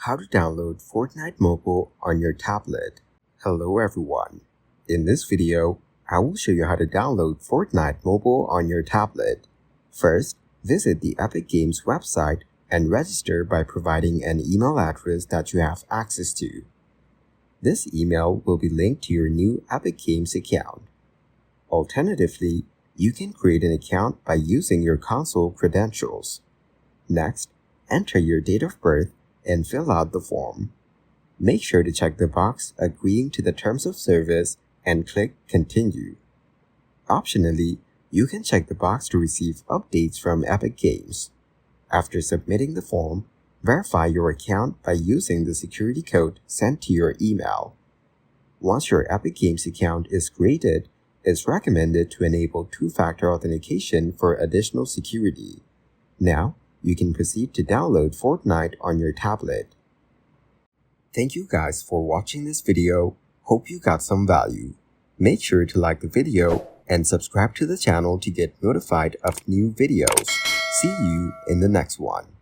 How to download Fortnite Mobile on your tablet. Hello everyone. In this video, I will show you how to download Fortnite Mobile on your tablet. First, visit the Epic Games website and register by providing an email address that you have access to. This email will be linked to your new Epic Games account. Alternatively, you can create an account by using your console credentials. Next, enter your date of birth and fill out the form. Make sure to check the box agreeing to the terms of service and click Continue. Optionally, you can check the box to receive updates from Epic Games. After submitting the form, verify your account by using the security code sent to your email. Once your Epic Games account is created, it's recommended to enable two-factor authentication for additional security. Now, you can proceed to download Fortnite on your tablet. Thank you guys for watching this video. Hope you got some value. Make sure to like the video and subscribe to the channel to get notified of new videos. See you in the next one.